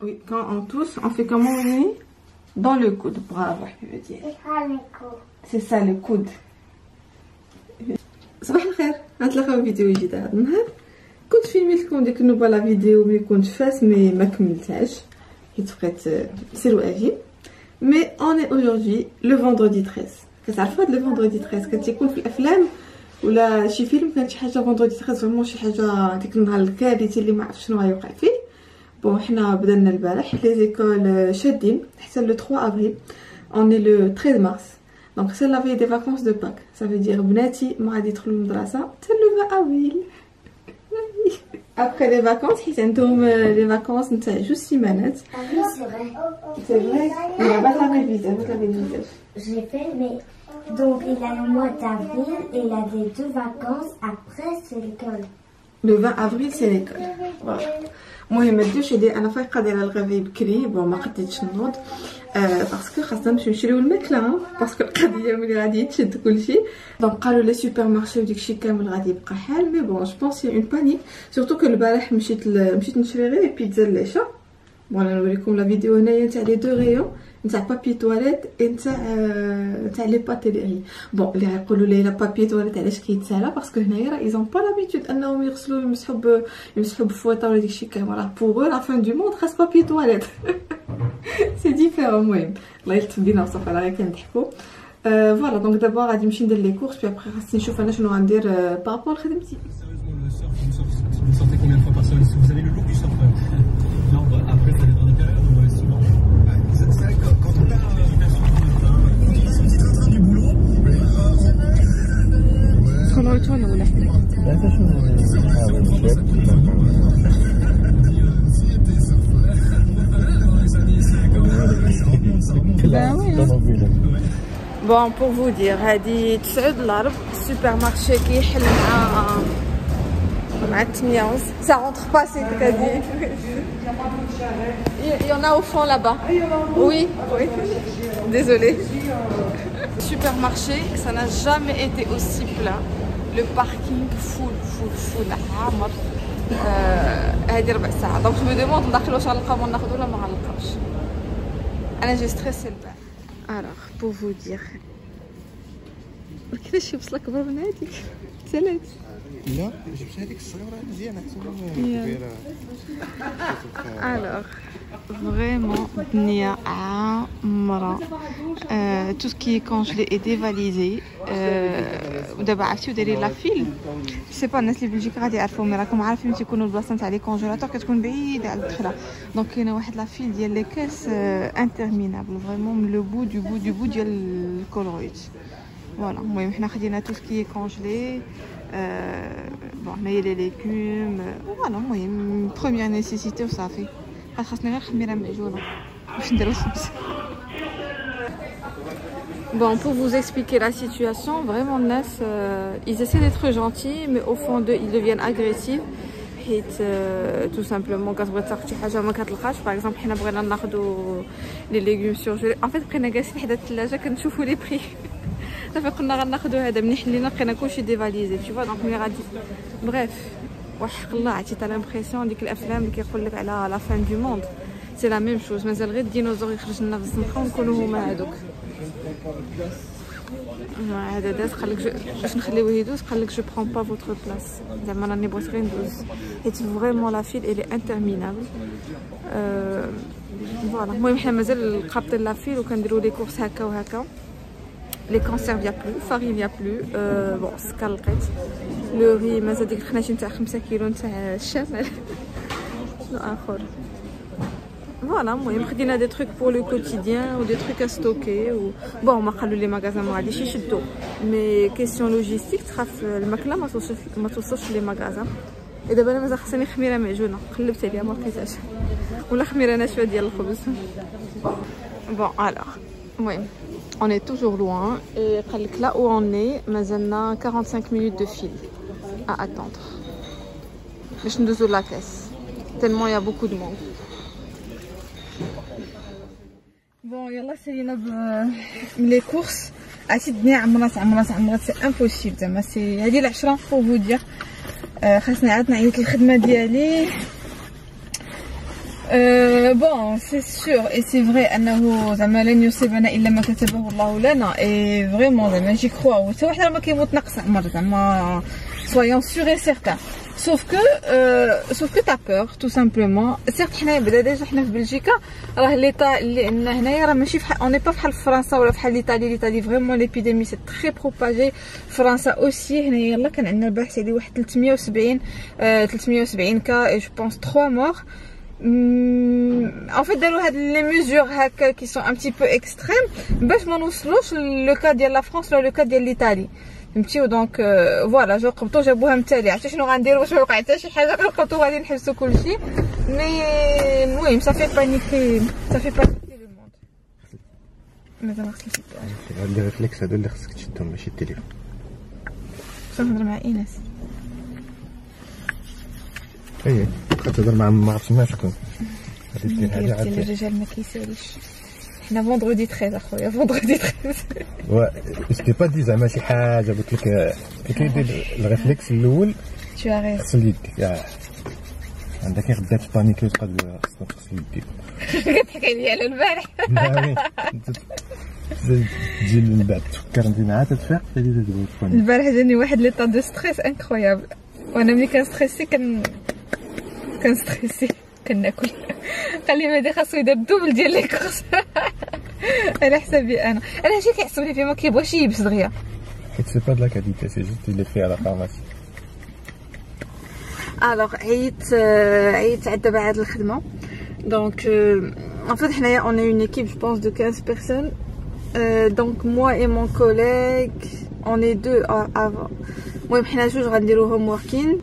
Oui, quand on tousse, on fait comment, oui? Dans le coude. Bravo, je veux dire. C'est ça le coude. صباح الخير، غنتلاقاو فيديو جديد هذا النهار. كنت فيلميت لكم ديك النوبه لا فيديو ملي كنت فاس مي ما كملتهاش حيت بقيت سير واجي. مي اوني اوجوردي لو فوندردي 13. كتعرفوا هذا لو فوندردي 13 كتكون في الافلام ولا شي فيلم كانت شي حاجه فوندردي 13 فريمون شي حاجه ديك النهار الكارثي اللي ما عرفتش شنو غيوقع فيه. بون حنا بدلنا البارح لي زيكول شادين حتى لو 3 افريل. اوني لو 13 مارس. Donc c'est la veille des vacances de Pâques. Ça veut dire بناتي ما غادي يدخلوا للمدرسة حتى le 20 avril. Après les vacances, حيت عندهم les vacances نتاع جوج سيمانات. Ah oui, c'est vrai. C'est vrai. Il va pas laver le visage, va te laver le visage. J'ai fait, mais donc il a le mois d'avril et il a les 2 vacances. Après, c'est l'école. Le 20 avril c'est l'école. Voilà. المهم ماديوش يدير انا فايقه دايره الغيفي بكري بون ما قديتش نوض باسكو خاصنا نمشيو نشريو الماكله باسكو القضيه ملي غادي يتشد كلشي دونك قالوا لي سوبر مارشي وداكشي كامل غادي يبقى حال مي بون جو بونس اون بانيك سورتو كو البارح مشيت نشري غير بيتزا الليشه بون انا نوريكم لا فيديو هنايا تاع لي دو ريون نتاع بابي تواليت نتاع لي باتيليري بون اللي غيقولوا لي لا بابي تواليت علاش كيتسالى باسكو هنايا راه ايزون با لابيتود انهم يغسلوا يمسحوا بفوطه ولا داكشي كامل راه بوغ لا فان دو موند خاص بابي تواليت سي ديفيرون. المهم الله يلطف بينا وصافي راه غير كنضحكوا فوالا دونك دابا غادي نمشي ندير لي كورس بي ابري خاصني نشوف انا شنو غندير بارابور لخدمتي. Vous sortez combien de fois par semaine? Vous avez le look du surfeur? Non, après ça dépend des périodes, souvent. C'est vrai que quand on a son petit train du boulot, شكون ريتونا ولا Bon, pour vous dire, هادي 9 الارب السوبر مارشي كيحل مع 8 ça rentre pas c'est cadeau. Il y en a au fond là-bas. Oui, oui. Désolée. Supermarché, ça n'a jamais été aussi plein. Le parking full. عامر. هادي 4 ساعات. Donc je me demande ندخل واش غنلقاو ما ناخذ ولا ما غنلقاوش. انا جي ستريسي البارح. Alors pour vous dire. كيفاش شي بصله كبر من هذيك؟ ثلاث. لا جبت هذيك الصغيره مزيانه كبيره. Alors vraiment الدنيا عامره tout ce qui est congelé et dévalisé ودابا عرفتي ودايرين لا فيل سي با الناس اللي في بلجيكا غادي يعرفوا مي راكم عارفين تيكونوا البلاصه نتاع لي كونجيلاتور كتكون بعيده على الدخله دونك كاينه واحد لا فيل ديال لي كاس انترمينابل فريمون لو بو دو ديال الكولرويت فوالا. المهم حنا خدينا تو سكي كونجلي بون هنايا لي ليغوم فوالا. المهم بروميير نيسيسيتي وصافي خاصني غير خميره معجونه باش نديرو الخبز. Bon, pour vous expliquer la situation, vraiment Nas, ils essaient d'être gentils, mais au fond d'eux, ils deviennent agressifs. Tout simplement, quand vous avez par exemple, on a les légumes surgelés. En fait, on a les prix. On a dévalisé, tu vois. Donc, bref, tu as l'impression que la fin du monde. C'est la même chose. Mais les dinosaures هذا داز قالك باش نخليوه يدوز قالك جو برون با فوتر بلاص زعما راني بغيت غير ندوز حيت فريمون لا فيل الي انترمينابل فوالا. المهم حنا مازال قابطين لا فيل وكنديرو لي كورس هكا وهكا. لي كونسيرف يا بلو فارين يا بلو بون سكال لقيت لو ري مازال ديك الخناشه نتاع 5 كيلو نتاع الشمال اخر Voilà, moi, il des trucs pour le quotidien ou des trucs à stocker. Ou... Bon, on m'a dit les magasins, mais question logistique, le macla m'a tous les magasins. Et d'abord, je me suis dit, je vais ou la khmira nashwa ديال الخبز. Bon, alors, oui, on est toujours loin. Et là où on est, on a 45 minutes de file à attendre. Je suis dans la caisse, tellement il y a beaucoup de monde. Bon, يلا سالينا لي كورس عرفتي الدنيا عمرات سي امبوسيبل زعما سي هذه العشره بو فو دير خاصني عاد نعيط للخدمه ديالي Bon, c'est sûr et c'est vrai أنه زعما لن يصيبنا إلا ما كتبه الله لنا et vraiment زعما j'y crois وحتى واحد راه ما كيموت ناقص عمر زعما soyons sûrs et certains sauf que t'as peur tout simplement certes حنايا بدا ديجا حنا في بلجيكا راه ليطا اللي عندنا هنايا راه ماشي فحال اوني با بحال فرنسا ولا بحال ليطالي فريمون ليبيديمي سي تري بروباجي فرنسا اوسي هنايا يلاه كان عندنا البارح سيدي واحد 370 كا اي جو بونس 3 مور en fait داروا هاد لي ميزور هكا كي سون ان بتي بو اكستريم باش ما نوصلوش لو كا ديال لا فرنسا ولا لو كا ديال ليطالي فهمتي دونك فوالا جو قبطو جابوها متالي عرفتي شنو غندير واش ما وقع حتى شي حاجه قبطو غادي نحبسو كلشي مي المهم صافي بانيكي لو موند مازال ما خصنيش هاد لي ريفليكس هادو اللي خصك تشدهم ماشي التليفون باش نهضر مع ايناس ايه كتهضر مع ما عرفتش مع شكون غادي دير حاجه عاد الرجال ما كيساليش حنا فوندردي 13 اخويا فوندردي 13 و سيتي با دي زعما شي حاجه قلت لك كي كيدير الريفليكس الاول tu as raison غسل يديك عندك غدا تبانيكي وتبقى خصك تغسل يديك كتحكي عليا على البارح تجي من بعد تفكر انت معاه تتفيق تجي تقول البارح جاني واحد ليطا دو ستريس انكرويابل وانا ملي كنستريسي كنستريسي كناكل قال لي مادي خاصو يدير الدوبل ديال لي كورس على حسابي انا شي كيعصبني فيه ما كيبغيش يلبس دغيا حيت سي با د لا كاليتي سي جوست اللي فيه على فارماسي الوغ عييت عاد دابا هاد الخدمه دونك en fait حنايا on est une équipe je pense de 15 personnes donc moi et mon collègue on est deux avant المهم حنا جوج غنديرو هوم وركين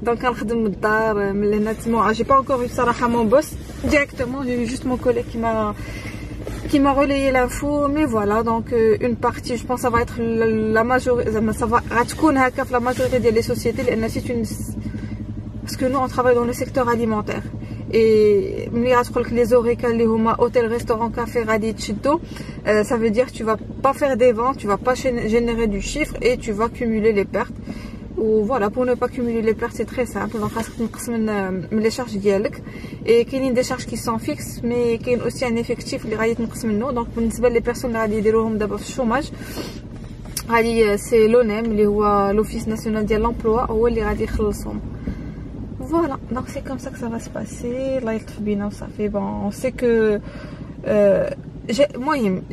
دونك كنخدم من الدار من هنا تما جي با encore eu صراحه mon boss directement j'ai eu juste mon collègue qui m'a relayé l'info mais voilà donc une partie je pense ça va être la majorité ça va غتكون هكا في la majorité ديال les sociétés لان c'est une parce que nous on travaille dans le secteur alimentaire et ملي غتقولك لي زوريكا اللي هما اوتيل ريستورون كافي غادي تشدو ça veut dire tu vas pas faire des ventes tu vas pas générer du chiffre et tu vas cumuler les pertes ou voilà pour ne pas cumuler les pertes c'est très simple donc خاصك تنقص من les charges ديالك et كاينين des charges qui sont fixes mais كاين aussi un effectif اللي غادي تنقص منه donc بالنسبه لي بيرسون اللي غادي يديروهم دابا في الشوماج غادي سي لونيم اللي هو لوفيس ناسيونال ديال لومبلوا هو اللي غادي يخلصهم. Voilà, donc c'est comme ça que ça va se passer. Là, il trouve bien, ça fait bon. On sait que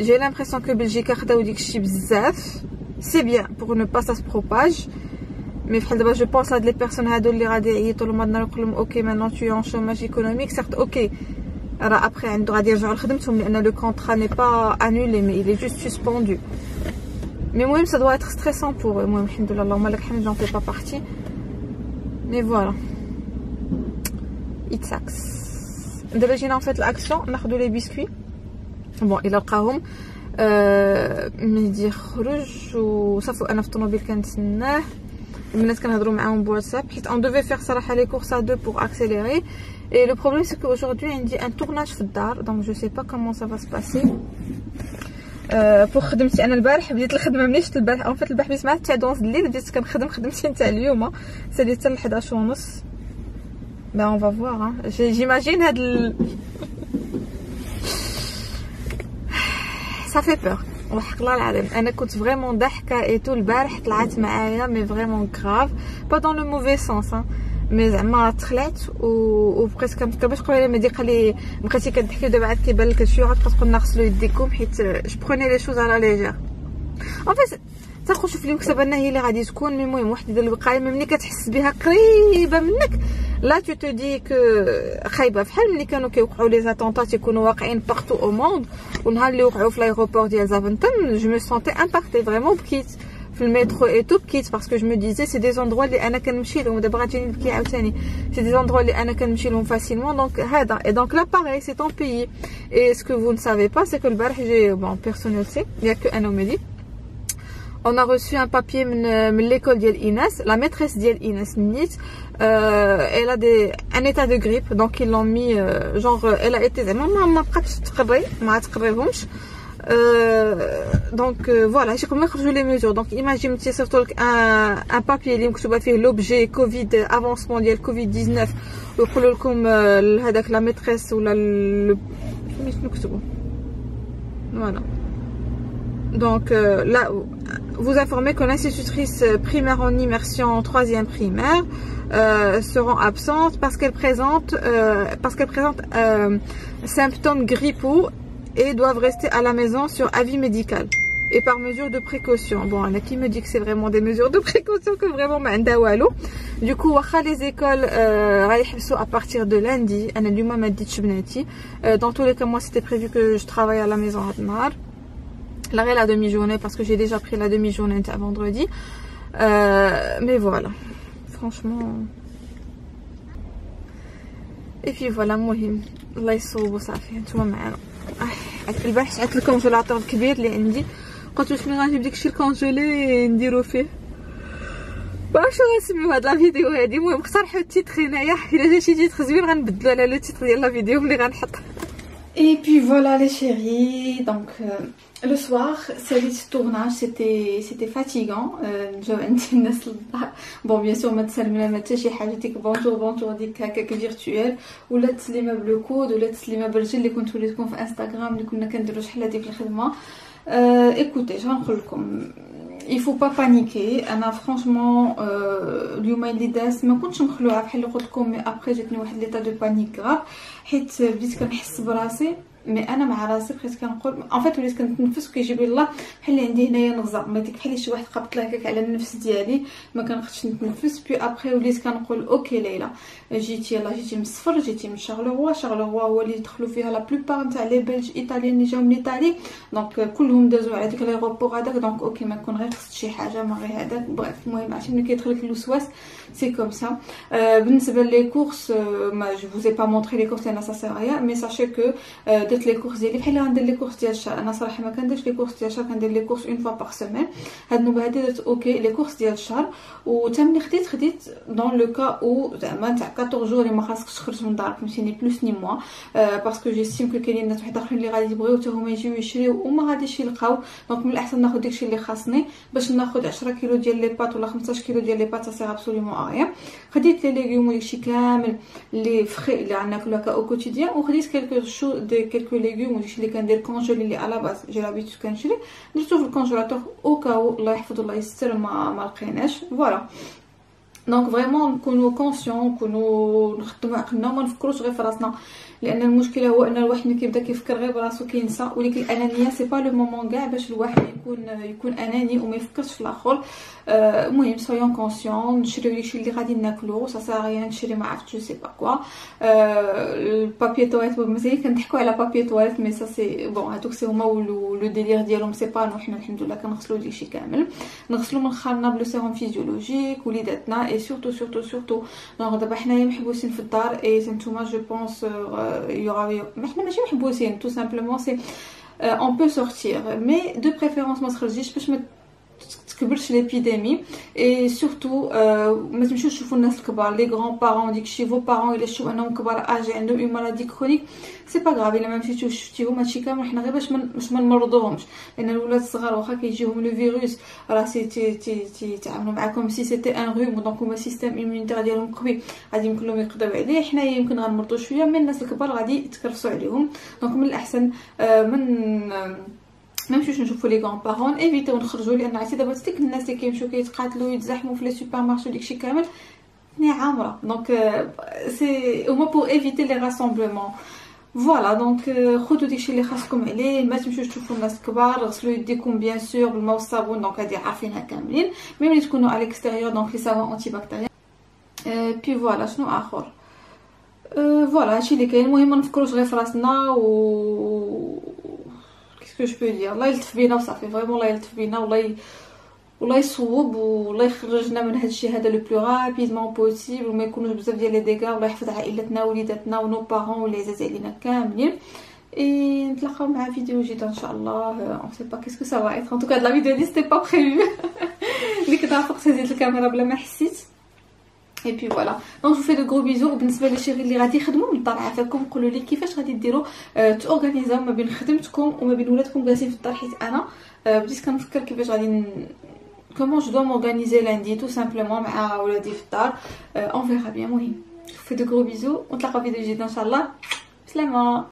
j'ai l'impression que Belgique a dit bzaf. C'est bien pour ne pas ça se propage. Mais je pense à des personnes qui ont tout le monde ok, maintenant tu es en chômage économique. Certes, ok. Alors après, on doit dire le contrat n'est pas annulé, mais il est juste suspendu. Mais moi, ça doit être stressant pour eux. Moi, j'en fais pas partie. Mais voilà. It sucks. دابا جينا fait l'action ناخذوا لي بسكوي بون الى لقاهم ملي يخرج وصافي انا في الطوموبيل كنتسناه البنات كنهضروا معاهم بواتساب حيت on devait faire صراحه les courses à deux pour accélérer et le problème c'est que aujourd'hui عندي un tournage في الدار donc je sais pas comment ça va se passer pour خدمتي انا البارح بديت الخدمه ملي شفت البارح en fait البارح بديت مع حتى 11 الليل بديت كنخدم خدمتي نتاع اليوم ساليت حتى 11:30. Ben on va voir hein. J'imagine ça fait peur وحق الله العظيم انا كنت فريمون ضحكه اي تو البارح طلعت معايا مي فريمون غراف با دون لو موفي سونس مي زعما تخلعت و بريسك باش تقولي لي قال لي بقيتي كتضحكي دابا عاد كيبان لك شي واحد كتقول نغسلوا يديكم حيت جو بروني لي شوز على ليجير ان فيت تاخذ شوف المكتبه انها هي اللي غادي تكون مي المهم واحد يدير الوقايه ملي كتحس بها قريبه منك لا تو تو دي كو خايبه بحال ملي كانوا كيوقعوا لي زاتونطات يكونوا واقعين بارتو او موند ونهار اللي وقعوا في لايروبور ديال زافنتم جو مي سونتي امباكتي فريمون بكيت في المترو اي تو بكيت باسكو جو مي ديزي سي دي زوندروا اللي انا كنمشي لهم دابا غاتجيني نبكي عاوتاني سي دي زوندروا اللي انا كنمشي لهم فاسيلمون دونك هذا اي دونك لا باغي سي طون بيي اي سكو فو نسافي با سي كو البارح جي بون بيرسونيل سي ياك انا ومدي On a reçu un papier de l'école d'Inès, la maîtresse d'Inès Nit. Elle a un état de grippe, donc ils l'ont mis, genre, elle a été, ما بقاتش تقري, ما تقريهمش. دونك فوالا هادشي قبل ما نخرجوا لي ميزور. دونك ايماجينتي صيفطوا لك ان بابي اللي مكتوبه فيه لوبجي كوفيد افونسمون ديال كوفيد 19 ويقولوا لكم هذاك لا ميتريس ولا شنو نكتبوا فوالا. Donc là, vous informez que l'institutrice primaire en immersion en 3e primaire seront absentes parce qu'elle présente symptômes grippaux et doivent rester à la maison sur avis médical et par mesure de précaution. Bon, il y en a qui me dit que c'est vraiment des mesures de précaution que vraiment ma anda walou. Du coup, les écoles رايحبسوا à partir de lundi. أنا اليوم ما ديتش بناتي. Dans tous les cas, moi c'était prévu que je travaille à la maison هاد النهار. La la demi-journée parce que j'ai déjà pris la demi-journée à vendredi. Mais voilà, franchement. Et puis voilà, مهم الله يصوب وصافي نتوما معانا. البارح عطيت لكم الكونجيلاتور الكبير اللي عندي، قلت واش ملي غنجيب داكشي الكونجيلي نديرو فيه. باش غنسميو هاد لا فيديو هادي. المهم اقترحوا التيتر هنايا، الا جا شي تيتر زوين غنبدلو على لو تيتر ديال لا فيديو اللي غنحط. Et puis voilà les chéris, donc le soir, série de tournage, c'était fatigant. Bon bien sûr ما تسلمنا ما حتى شي حاجه ديك بونجور ديك هكاك فيرتوال ولا تسليمه بلو كود ولا تسليمه بالرجل اللي كنت وليتكم في انستغرام اللي كنا كنديرو شحال هاديك الخدمه. ايكوتي اش غنقول لكم، il faut pas paniquer. انا فرانشمون اليومين اللي داز ما كنتش مخلوعه بحال اللي قلت لكم، مي ابري جاتني واحد ليطا دو بانيك غراف حيت بديت كنحس براسي. مي انا مع راسي بقيت كنقول ان فيت وليت كنتنفس وكيجيب لي الله بحال اللي عندي هنايا نغزه، ما ديك بحال شي واحد قبط هكاك على النفس ديالي ما كنقدش نتنفس. بي ابري وليت كنقول اوكي ليلى جيتي يلاه جيتي من الصفر، جيتي من شارلروا هو اللي دخلوا فيها لا بلوبار نتاع لي بلج ايطاليين اللي جاو من ايطالي، دونك كلهم دازوا على ديك ليغوبور هذاك. دونك اوكي ما نكون غير خصت شي حاجه ما غير هذاك. بريف المهم عرفتي ملي كيدخل لك الوسواس سي كوم سا. بالنسبه لي كورس ما جو فوز اي با مونطري لي كورس لان سا سير ريان، مي ساشي كو درت لي كورس ديالي بحال غندير لي كورس ديال الشهر. انا صراحه ما كنديرش لي كورس ديال الشهر، كندير لي كورس اون فوا باغ سيمين. هاد النوبه هادي درت اوكي لي كورس ديال الشهر، وتا ملي خديت دون لو كا او زعما تاع 14 جور اللي ما خاصكش تخرج من دارك فهمتيني بلوس ني موا، باسكو جيستيم كو كاينين ناس واحد اخرين اللي غادي يبغيو حتى هما يجيو يشريو وما غاديش يلقاو. دونك من الاحسن ناخذ داكشي اللي خاصني باش ناخذ 10 كيلو ديال لي بات ولا 15 كيلو ديال لي بات، سا سير ابسوليومون اريان. خديت لي ليغوم وداكشي كامل لي فري اللي عندنا ناكلو هكا او كوتيديان، وخديت كيلكو ليغوم وداكشي اللي كندير كونجيلي اللي على باز جي لابيتود كنشري درتو في الكونجيلاتور او كاو الله يحفظ الله يستر ما لقيناش. فوالا دونك فريمون نكونوا كونسيون، نكونوا نخدموا عقلنا وما نفكروش غير في راسنا، لان المشكله هو ان الواحد ملي كيبدا كيفكر غير براسو كينسى. ولكن الانانيه سي با لو مومون كاع باش الواحد يكون اناني وما يفكرش في الاخر. المهم سويون كونسيون، نشريو داكشي اللي غادي ناكلو سا ساريان نشري ما عرفت جو سي با كوا. البابي تواليت مزيان كنضحكوا على بابي تواليت مي سا سي بون هادوك سي هما لو ديلير ديالهم سي با نو. حنا الحمد لله كنغسلو داكشي كامل، نغسلو من خالنا بلو سيروم فيزيولوجيك وليداتنا اي سورتو سورتو سورتو. دونك دابا حنايا محبوسين في الدار اي سانتوما جو بونس ما حنا ماشي محبوسين تو سامبلومون سي اون بو سورتير، مي دو بريفيرونس ما تخرجيش باش ما تكبرش ليبيديمي. اي سورتو ما تمشيوش تشوفوا الناس الكبار لي غران بارون ديكشي فو بارون الا شفتو انهم كبار اجي عندهم اون مالادي كرونيك سي با غراف. الا ما مشيتوش شفتيهم هادشي كامل حنا غير باش ما نمرضوهمش، لان الولاد الصغار واخا كيجيهم لو فيروس راه سي تعاملوا معاكم سي سيتي ان روم، دونك هما سيستيم ايمونيتير ديالهم قوي غادي يمكن لهم يقدروا عليه. حنايا يمكن غنمرضوا شويه، من الناس الكبار غادي يتكرفسوا عليهم. دونك من الاحسن ما نمشيوش نشوفوا لي غون بارون، ايفيتيو نخرجوا، لان عرفتي دابا ديك الناس اللي كيمشيو كيتقاتلوا يتزاحموا في لي سوبر مارشي داكشي كامل عامره. دونك سي هما بور ايفيتي لي راسومبلمون. فوالا دونك خذوا داكشي اللي خاصكم عليه، ما تمشيوش تشوفوا الناس الكبار، غسلوا يديكم بيان سور بالماء والصابون، دونك هادي عارفينها كاملين. مي ملي تكونوا على الاكستيريور دونك لي سافون انتي بكتيريان. بي فوالا شنو اخر فوالا هادشي اللي كاين. المهم ما نفكروش غير في راسنا و كو جو بو دير الله يلطف بينا وصافي. فريمون الله يلطف بينا والله يصوب والله يخرجنا من هذا الشيء هذا لو بلو رابيدمون بوسيبل، وما يكونوش بزاف ديال لي ديغا. والله يحفظ عائلتنا وليداتنا ونو بارون ولي عزاز علينا كاملين. اي نتلاقاو مع فيديو جديد ان شاء الله. اون سي با كيسكو سا فا ايتر. ان توكا لا فيديو دي سيتي با بريفو اللي كنت عارفه زيد الكاميرا بلا ما حسيت. اي بي فوالا دونك جو في دو غرو بيزو. وبالنسبه للشيري اللي غادي يخدموا من الدار عافاكم قولوا لي كيفاش غادي ديروا تورغانيزاو ما بين خدمتكم وما بين ولادكم جالسين في الدار، حيت انا بديت كنفكر كيفاش غادي كومون جو دو مورغانيزي لاندي تو سامبلومون مع ولادي في الدار. اون فيغا بيان. المهم جو في دو غرو بيزو ونتلاقاو في فيديو جديد ان شاء الله. بسلامه.